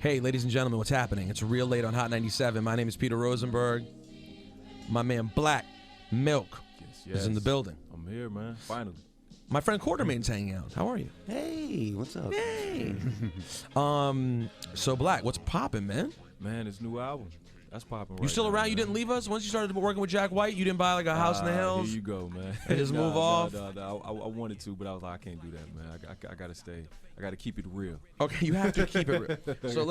Hey, ladies and gentlemen, what's happening? It's Real Late on Hot 97. My name is Peter Rosenberg. My man Black Milk is in the building. I'm here, man. Finally. My friend Quartermain's hanging out. How are you? Hey, what's up? Hey. So Black, what's popping, man? Man, this new album. That's popping right You still now, around? man. You didn't leave us? Once you started working with Jack White, you didn't buy like a house in the hills? Here you go, man. And just move off? No. I wanted to, but I was like, I can't do that, man. I got to stay. I got to keep it real. Okay, you have to keep it real. So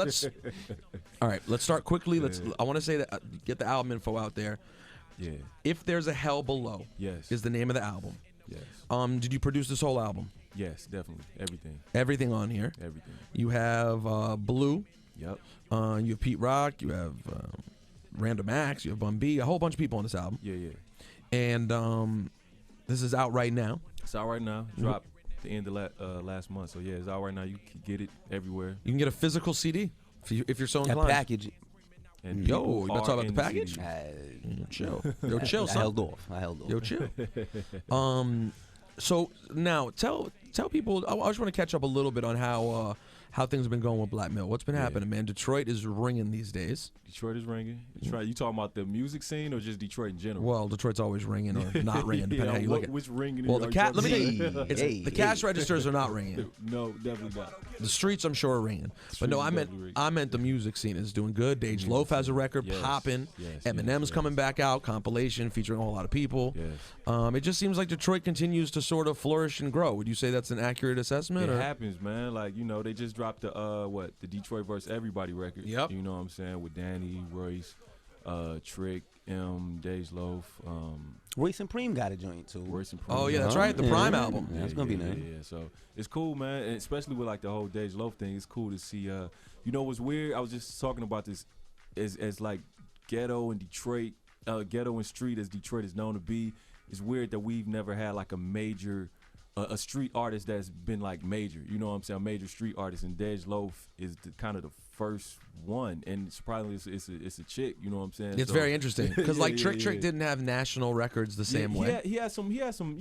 all right, let's start quickly. I want to say that, get the album info out there. Yeah. If There's a Hell Below Yes. is the name of the album. Yes. Did you produce this whole album? Yes, definitely. Everything. Everything on here. Everything. You have Blue. Yep. You have Pete Rock. You have Random Acts. You have Bun B. A whole bunch of people on this album. Yeah. And this is out right now. It's out right now. Dropped the end of last month. So, yeah, it's out right now. You can get it everywhere. You can get a physical CD if you're so inclined. Package. And Yo, people you about to talk are about the in package? CD. Chill. Yo, chill, I son. held off. Yo, chill. So now tell people. I just want to catch up a little bit on how things have been going with Black Milk. What's been happening, man? Detroit is ringing these days. Detroit is ringing. You talking about the music scene or just Detroit in general? Well, Detroit's always ringing or not ringing, depending how you look at it. Which ringing? Well, let me tell you, Hey, the cash registers are not ringing. No, definitely not. The streets, I'm sure, are ringing. But no, I meant the music scene is doing good. Dage Loaf has a record popping. Eminem's coming back out, compilation featuring a whole lot of people. Yes. It just seems like Detroit continues to sort of flourish and grow. Would you say that's an accurate assessment? It happens, man. Like, they just dropped the Detroit vs. Everybody record. Yep. You know what I'm saying? With Danny, Royce, Trick, Dage Loaf. Royce and Preem got a joint too. Royce and Preem. Oh yeah, that's right. The Prime album. Yeah, it's gonna be nice. Yeah, so it's cool, man. And especially with like the whole Dage Loaf thing, it's cool to see. What's weird? I was just talking about this, as like ghetto and Detroit, ghetto and street as Detroit is known to be. It's weird that we've never had like a major, a street artist that's been like major. You know what I'm saying? A major street artist, and Dage Loaf is kind of the first one, and surprisingly, it's a chick. You know what I'm saying? It's very interesting because Trick didn't have national records the same way. He had some. He had some.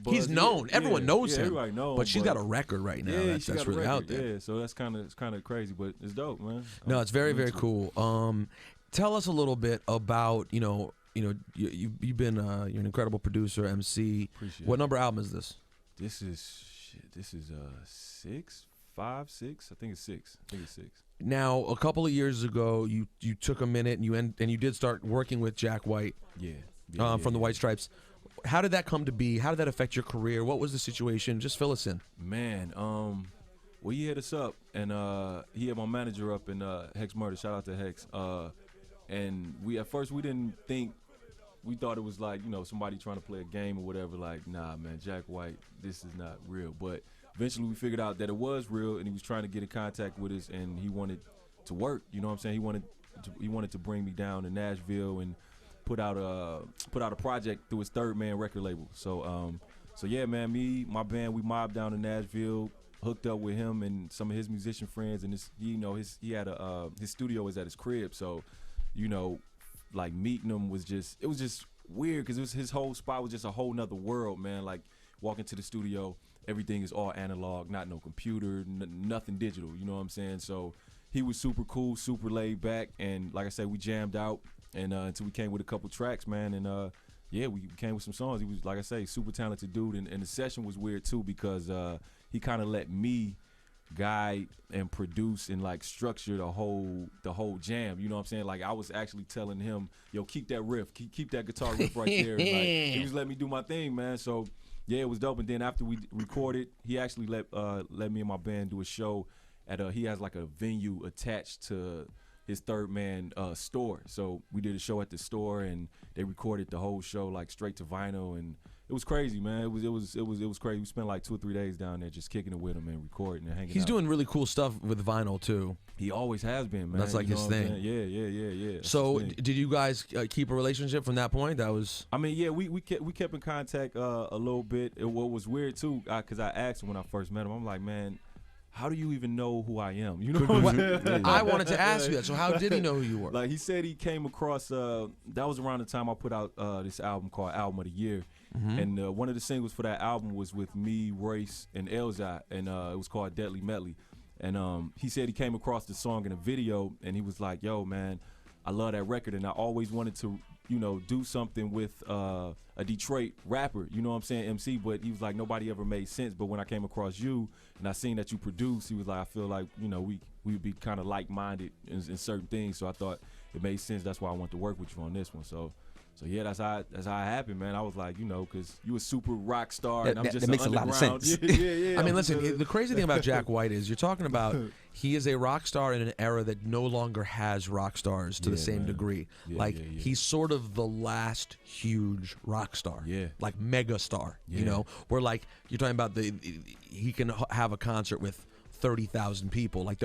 Buzz. He's known. Everyone knows him. Everybody knows. But she's got a record right now. Yeah, that's really out there. Yeah, so that's kind of crazy, but it's dope, man. No, it's very very cool. Tell us a little bit about you've been you're an incredible producer, MC. Appreciate What it. number album is this? This is 6, 5, 6. I think it's 6. Now, a couple of years ago, you took a minute and you did start working with Jack White. From the White Stripes. How did that come to be? How did that affect your career? What was the situation? Just fill us in. Man, well, he hit us up, and he had my manager up in Hex Murder. Shout out to Hex. And at first we didn't think. We thought it was like, somebody trying to play a game or whatever. Like, nah, man, Jack White, this is not real. But eventually we figured out that it was real, and he was trying to get in contact with us, and he wanted to work. You know what I'm saying? He wanted to bring me down to Nashville and put out a project through his Third Man record label. So yeah, man, my band, we mobbed down to Nashville, hooked up with him and some of his musician friends, and he had his studio was at his crib. So, like meeting him was just weird because his whole spot was just a whole nother world, man. Like walking to the studio, everything is all analog, not no computer, nothing digital. You know what I'm saying? So he was super cool, super laid back, and like I said, we jammed out and until we came with a couple tracks, man. And we came with some songs. He was, like I say, super talented dude, and the session was weird too because he kind of let me guide and produce and like structure the whole jam. You know what I'm saying? Like I was actually telling him, yo, keep that riff, keep that guitar riff right there. Like he was letting me do my thing, man. So yeah, it was dope. And then after we recorded, he actually let me and my band do a show at he has like a venue attached to his Third Man store. So we did a show at the store, and they recorded the whole show like straight to vinyl, and it was crazy, man. It was crazy. We spent like 2 or 3 days down there just kicking it with him and recording and hanging out. He's doing really cool stuff with vinyl too. He always has been, man. That's like his thing. Yeah. That's so his thing. did you guys keep a relationship from that point? That was. I mean, yeah, we kept in contact a little bit. What was weird too, because I asked him when I first met him. I'm like, man, how do you even know who I am? You know what I'm saying? I wanted to ask you that. So how did he know who you were? Like he said he came across, that was around the time I put out this album called Album of the Year. Mm-hmm. And one of the singles for that album was with me, Royce, and Elzai, and it was called Deadly Medley. And he said he came across the song in a video, and he was like, "Yo, man, I love that record, and I always wanted to, do something with a Detroit rapper, you know what I'm saying, MC." But he was like, nobody ever made sense. But when I came across you and I seen that you produce, he was like, I feel like, we would be kind of like-minded in certain things. So I thought it made sense. That's why I want to work with you on this one. So yeah, that's how it happened, man. I was like, because you a super rock star, and I'm just that makes a lot of sense. Yeah. I mean, listen, the crazy thing about Jack White is you're talking about he is a rock star in an era that no longer has rock stars to the same degree. He's sort of the last huge rock star, like mega star, where like you're talking about he can have a concert with 30,000 people. Like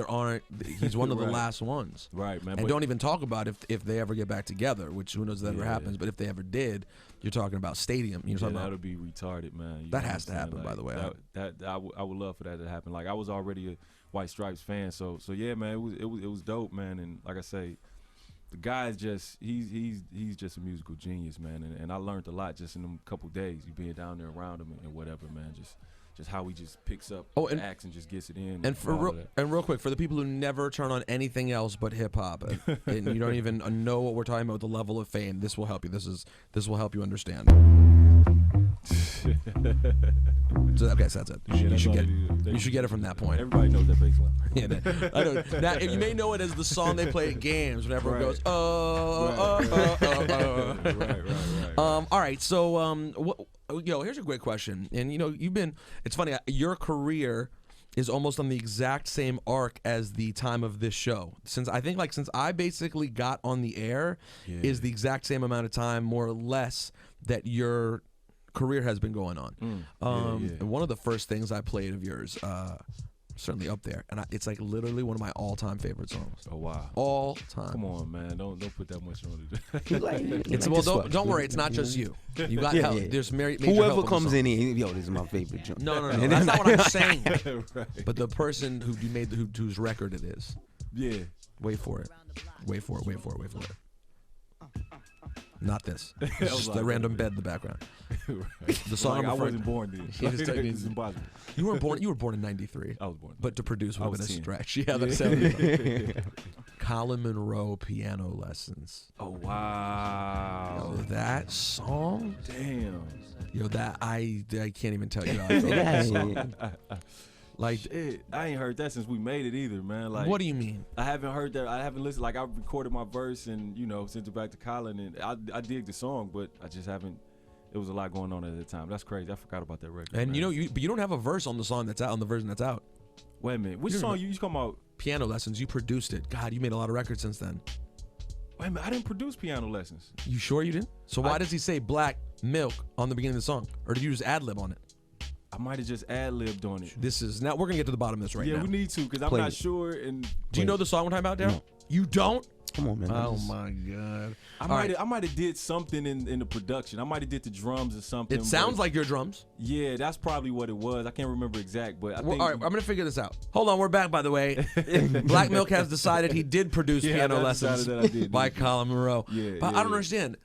he's one of the last ones. Right, man. And don't even talk about if they ever get back together, which who knows if that ever happens, but if they ever did, you're talking about stadium. You're talking about, that'll be retarded, man. That has to happen, by the way. I would love for that to happen. Like, I was already a White Stripes fan, so yeah, man, it was dope, man. And like I say, the guy is just he's just a musical genius, man. And I learned a lot just in them couple days, you being down there around him and whatever, man. Just how he just picks up the acts and just gets it in. And real quick, for the people who never turn on anything else but hip hop, and you don't even know what we're talking about, the level of fame, this will help you. This will help you understand. So that's it. You should get it from that point. Everybody knows that bass line. Yeah, I know. Now, you may know it as the song they play at games when everyone goes, Right. All right, so here's a great question, and it's funny. Your career is almost on the exact same arc as the time of this show. Since I basically got on the air, is the exact same amount of time, more or less, that your career has been going on. And one of the first things I played of yours, certainly up there, and it's like literally one of my all-time favorite songs. Oh wow, all time. Come on, man, don't put that much on it. Don't worry, it's not just you. You got help. There's major whoever help comes in here, this is my favorite joint. No, that's not what I'm saying. Right. But the person whose record it is. Yeah. Wait for it. Not this. It's just the random bed in the background. Right. The song I wasn't born then. It's impossible. You were born in '93. I was born. But to produce would have been a 10. stretch. Yeah, that's 70. Colin Monroe Piano Lessons. Oh wow. That song? Damn. That I can't even tell you how I feel about that song. Like, shit, I ain't heard that since we made it either, man. Like, what do you mean? I haven't heard that. I haven't listened. Like, I recorded my verse and sent it back to Colin, and I dig the song, but I just haven't. It was a lot going on at the time. That's crazy. I forgot about that record. And man. but you don't have a verse on the song that's out, on the version that's out. Wait a minute. Which song you talking about? Piano Lessons. You produced it. God, you made a lot of records since then. Wait a minute. I didn't produce Piano Lessons. You sure you didn't? So why does he say Black Milk on the beginning of the song, or did you just ad lib on it? I might have just ad-libbed on it. Now we're gonna get to the bottom of this right now. Yeah, we need to, because I'm not sure. And do you know the song we're talking about, Daryl? No. You don't? Come on, man. Oh my God. I might have did something in the production. I might have did the drums or something. It sounds like your drums. Yeah, that's probably what it was. I can't remember exact, but I think. All right, I'm gonna figure this out. Hold on, we're back, by the way. Black Milk has decided he did produce Piano Lessons by Colin Monroe. Yeah, but I don't understand.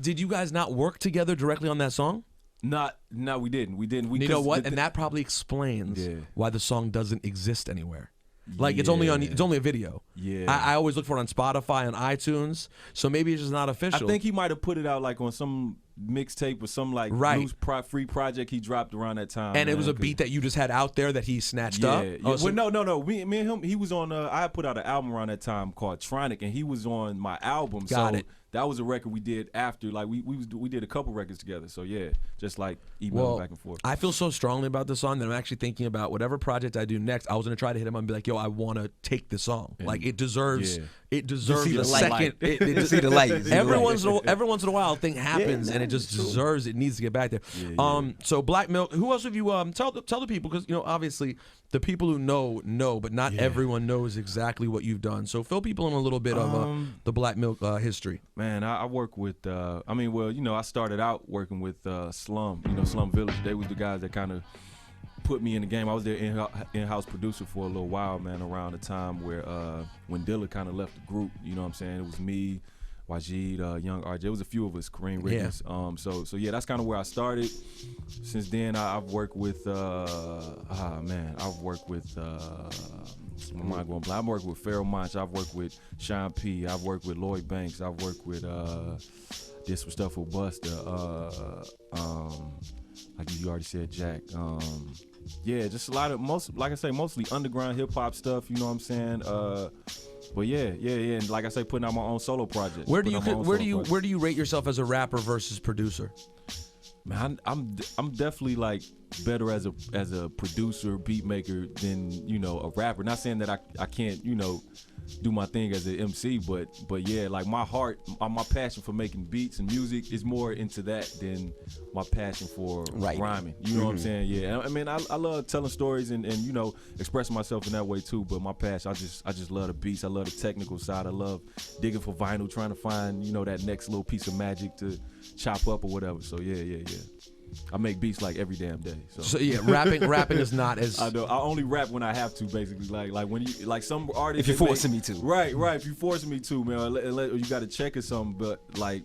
Did you guys not work together directly on that song? No, we didn't. You know what? And that probably explains why the song doesn't exist anywhere. Like it's only a video. Yeah. I always look for it on Spotify and iTunes. So maybe it's just not official. I think he might have put it out like on some mixtape or some like loose free project he dropped around that time. And it was a beat that you just had out there that he snatched up. Yeah. Oh, well, no. Me and him. He was on. I put out an album around that time called Tronic, and he was on my album. Got it. That was a record we did after. Like we did a couple records together. So yeah, just like emailing back and forth. I feel so strongly about this song that I'm actually thinking about whatever project I do next. I was gonna try to hit him up and be like, "Yo, I want to take this song. Like it deserves. Yeah. It deserves see a the second. You see the light. Every once in a while, a thing happens and it just deserves. It needs to get back there. So Black Milk. Who else have you? Tell the people, because obviously the people who know, but not everyone knows exactly what you've done. So fill people in a little bit of the Black Milk history. Man, I work with. I started out working with Slum. Slum Village. They was the guys that kind of put me in the game. I was their in-house producer for a little while, man, around the time where when Dilla kind of left the group. You know what I'm saying? It was me, Wajid, Young RJ. It was a few of us, Kareem Riggins. So yeah, that's kind of where I started. Since then, I've worked with I've worked with my mind going blank. I've worked with Pharoah Monch. I've worked with Sean P. I've worked with Lloyd Banks. I've worked with did some stuff with Busta. Like you already said, Jack. Yeah, just a lot of mostly underground hip hop stuff. You know what I'm saying? But yeah, and like I say, putting out my own solo project. Where do you rate yourself as a rapper versus producer? Man, I'm definitely like better as a producer, beat maker than a rapper. Not saying that I can't do my thing as an MC, but yeah, like my passion for making beats and music is more into that than my passion for rhyming. You know what I'm saying? Yeah, I mean I love telling stories and expressing myself in that way too. But my passion, I just love the beats. I love the technical side. I love digging for vinyl, trying to find that next little piece of magic to chop up or whatever. So yeah. I make beats like every damn day. So yeah, rapping is not as. I know. I only rap when I have to, basically. Like when you some artists. If you're forcing me to. Right. If you're forcing me to, man, you got to check or something. But like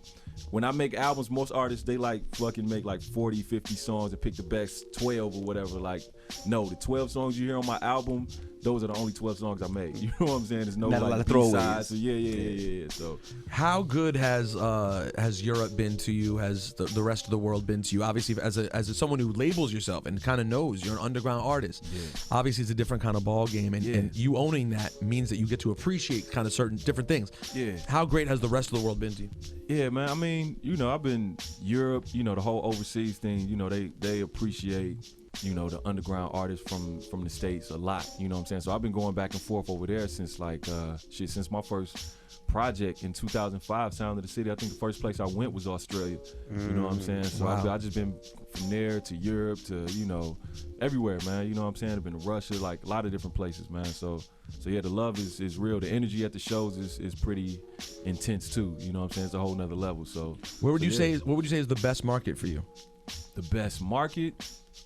when I make albums, most artists they like fucking make like 40, 50 songs and pick the best 12 or whatever. Like no, the 12 songs you hear on my album, those are the only 12 songs I made. You know what I'm saying? There's no like B-sides. So yeah. So how good has Europe been to you? Has the rest of the world been to you? Obviously, as someone who labels yourself and kind of knows you're an underground artist. Yeah. Obviously, it's a different kind of ball game, and you owning that means that you get to appreciate kind of certain different things. Yeah. How great has the rest of the world been to you? Yeah, man. I mean, I've been Europe. The whole overseas thing. They appreciate. The underground artists from the States a lot, you know what I'm saying? So I've been going back and forth over there since since my first project in 2005, Sound of the City. I think the first place I went was Australia, you know what I'm saying? So wow. I've just been from there to Europe to, everywhere, man, you know what I'm saying? I've been to Russia, like a lot of different places, man. So yeah, the love is real. The energy at the shows is pretty intense too, you know what I'm saying? It's a whole nother level. So what would you say is the best market for you? The best market?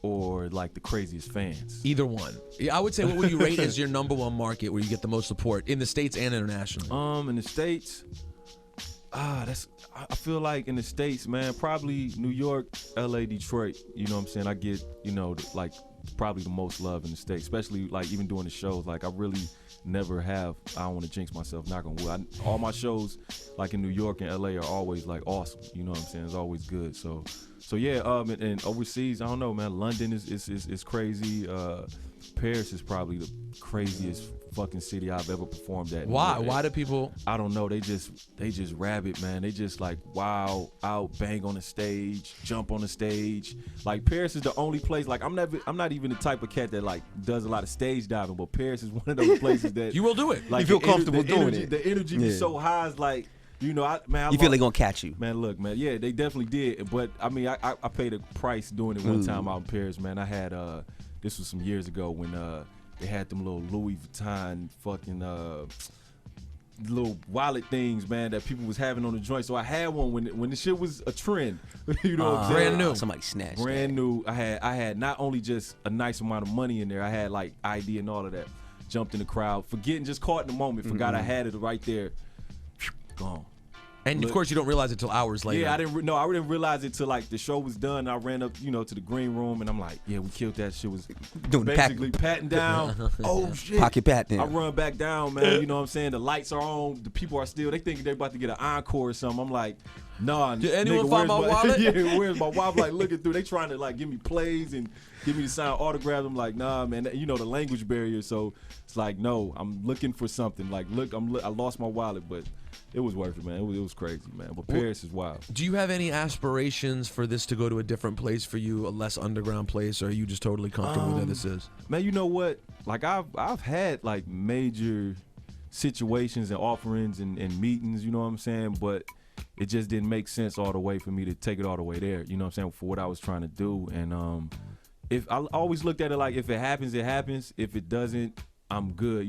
Or like the craziest fans? Either one. I would say, what would you rate as your number one market where you get the most support in the States and internationally? In the States, I feel like in the States, man, probably New York, LA, Detroit. You know what I'm saying? I get, like probably the most love in the States, especially like even doing the shows. Like I really never have, I don't want to jinx myself, knock on wood. All my shows like in New York and LA are always like awesome. You know what I'm saying? It's always good. So yeah, and overseas, I don't know, man. London is crazy. Paris is probably the craziest fucking city I've ever performed at. Why? Why do people? I don't know. They just rabid, man. They just like wow out, bang on the stage, jump on the stage. Like Paris is the only place. Like I'm not even the type of cat that like does a lot of stage diving, but Paris is one of those places that you will do it. Like you feel comfortable doing it. The energy is so high. It's like. You feel they gonna catch you, man. Look, man, yeah, they definitely did. But I mean, I paid a price doing it one time out in Paris, man. I had this was some years ago when they had them little Louis Vuitton fucking little wallet things, man, that people was having on the joint. So I had one when the shit was a trend. You know what I'm saying? Brand new. Somebody snatched. Brand new. I had not only just a nice amount of money in there. I had like ID and all of that. Jumped in the crowd, forgetting, just caught in the moment. Forgot I had it right there. Gone. And of course, you don't realize it till hours later. Yeah, I didn't realize it till like the show was done. I ran up, to the green room, and I'm like, yeah, we killed that shit. Was doing basically patting down. Oh shit, pocket pat down. I run back down, man. You know what I'm saying? The lights are on. The people are still. They think they're about to get an encore or something. I'm like, nah. Did anyone find my wallet? Yeah, where's my wallet? Like looking through. They trying to like give me plays and give me to sign autographs. I'm like, nah, man. The language barrier. So it's like, no, I'm looking for something. Like, look, I lost my wallet, but. It was worth it, man. It was crazy, man. But Paris is wild. Do you have any aspirations for this to go to a different place for you, a less underground place, or are you just totally comfortable where this is? Man, you know what? Like I've had like major situations and offerings and meetings, you know what I'm saying? But it just didn't make sense all the way for me to take it all the way there, you know what I'm saying, for what I was trying to do. And if I always looked at it like if it happens, it happens. If it doesn't, I'm good.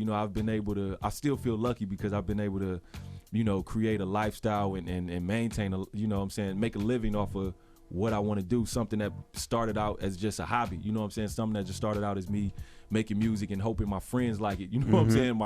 I still feel lucky because I've been able to create a lifestyle and maintain make a living off of what I want to do, something that started out as just a hobby, something that just started out as me making music and hoping my friends like it. You know what I'm saying?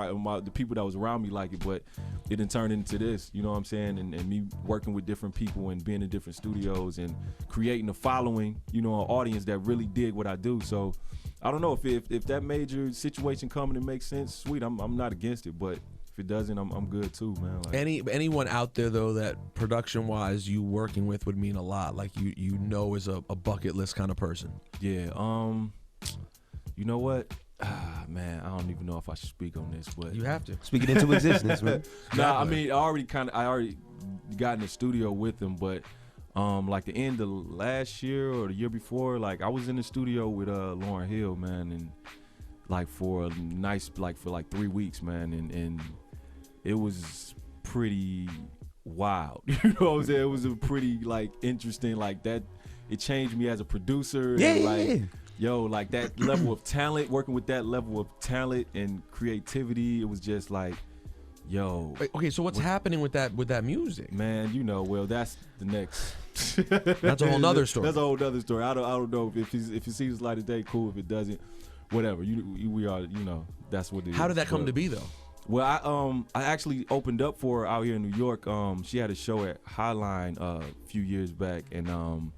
The people that was around me like it, but it didn't turn into this. You know what I'm saying? And me working with different people and being in different studios and creating a following, you know, an audience that really dig what I do. So I don't know if that major situation coming and makes sense. Sweet, I'm not against it, but if it doesn't, I'm good too, man. Like, anyone out there though that production wise you working with would mean a lot. Like you know is a bucket list kind of person. Yeah. You know what? Man, I don't even know if I should speak on this, but You have to. Speak it into existence, man. Nah, I mean, I already got in the studio with them, but like the end of last year or the year before, like I was in the studio with Lauryn Hill, man, and like for 3 weeks, man, and it was pretty wild. You know what I'm saying? It was a pretty like interesting, like that. It changed me as a producer. Yeah, and, like, yeah. Yo, like that level of talent, working with that level of talent and creativity, it was just like, yo. Wait, okay, so what's happening with that music? Man, you know, well, that's the next. That's a whole nother story. That's a whole nother story. I don't know if it sees light of day, cool. If it doesn't, whatever. We are, you know, that's what it is. How did that come to be though? Well, I actually opened up for her out here in New York. She had a show at Highline a few years back, and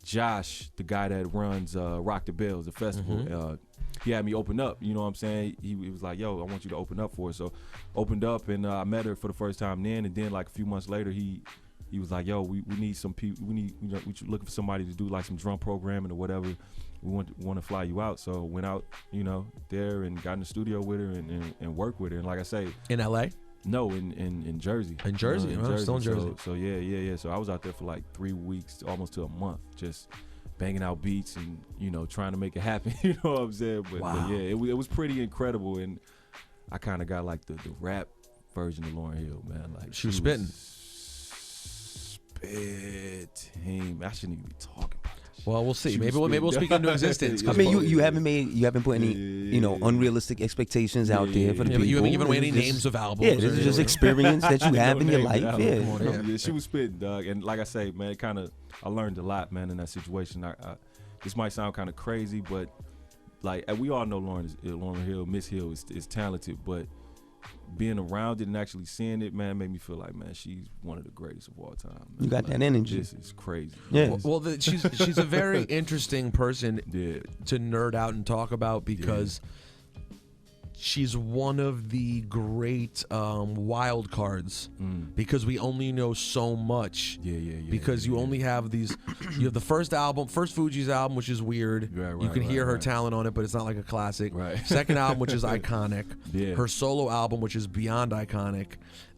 Josh, the guy that runs Rock the Bells, the festival, he had me open up. You know what I'm saying? He was like, "Yo, I want you to open up for her." So, opened up, and I met her for the first time then. And then, like a few months later, he was like, "Yo, we need some people. We looking for somebody to do like some drum programming or whatever. We want to fly you out." So went out, you know, there and got in the studio with her and worked with her. And like I say, In LA? no, in Jersey. In Jersey, still in Jersey. So yeah. So I was out there for like 3 weeks, almost to a month, just banging out beats and, you know, trying to make it happen. You know what I'm saying? But yeah, it was pretty incredible, and I kind of got like the rap version of Lauryn Hill, man. Like she was spitting. Spitting. I shouldn't even be talking about this. Well, we'll see. Maybe we'll speak into existence. I mean, you haven't put any, you know, unrealistic expectations out there for the people. You haven't given away any names of albums. Yeah, this is just experience that you have in your life. Yeah. She was spitting, dog. And like I say, man, I learned a lot, man, in that situation. This might sound kind of crazy, but like we all know Lauryn Hill, Miss Hill is talented, but being around it and actually seeing it, man, made me feel like, man, she's one of the greatest of all time. Man. You got that energy. This is crazy. Yeah. Well, she's a very interesting person to nerd out and talk about because she's one of the great wild cards because we only know so much. Because you only have these. You have the first Fugees album, which is weird. You can hear her talent on it, but it's not like a classic. Second album, which is iconic. Her solo album, which is beyond iconic.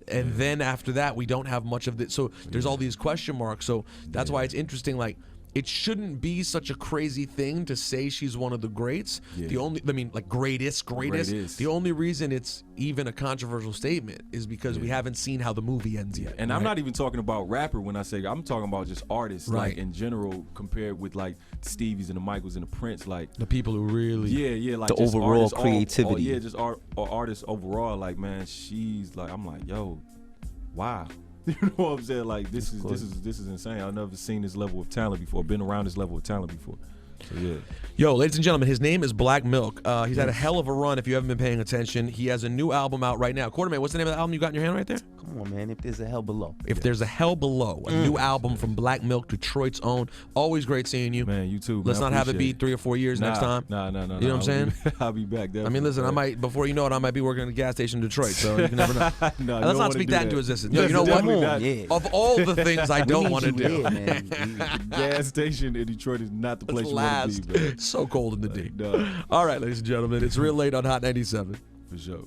And then after that, we don't have much of it. So there's all these question marks. So that's why it's interesting. Like, it shouldn't be such a crazy thing to say she's one of the greats. Greatest. The only reason it's even a controversial statement is because we haven't seen how the movie ends yet. And I'm not even talking about rapper when I say, I'm talking about just artists, like in general, compared with like the Stevies and the Michaels and the Prince, like the people who really, like the just overall creativity. Just artists overall. Like, man, she's like, I'm like, yo, wow. You know what I'm saying? Like, this is insane. I've never seen this level of talent before. Been around this level of talent before. So yeah. Yo, ladies and gentlemen, his name is Black Milk. He's had a hell of a run if you haven't been paying attention. He has a new album out right now. Quarterman, what's the name of the album you got in your hand right there? Come on, man. If there's a hell below. If there's a hell below, a new album from Black Milk, Detroit's own. Always great seeing you. Man, you too. Let's not have it be 3 or 4 years next time. No. You know what I'm saying? I'll be back. Definitely. I mean, listen, I might, before you know it, I might be working at a gas station in Detroit, so you can never know. Let's not speak that into existence. Yo, you know what? Of all the things I don't want to do. Gas station in Detroit is not the place you want to be, man. So cold in the D. All right, ladies and gentlemen, it's real late on Hot 97. For sure.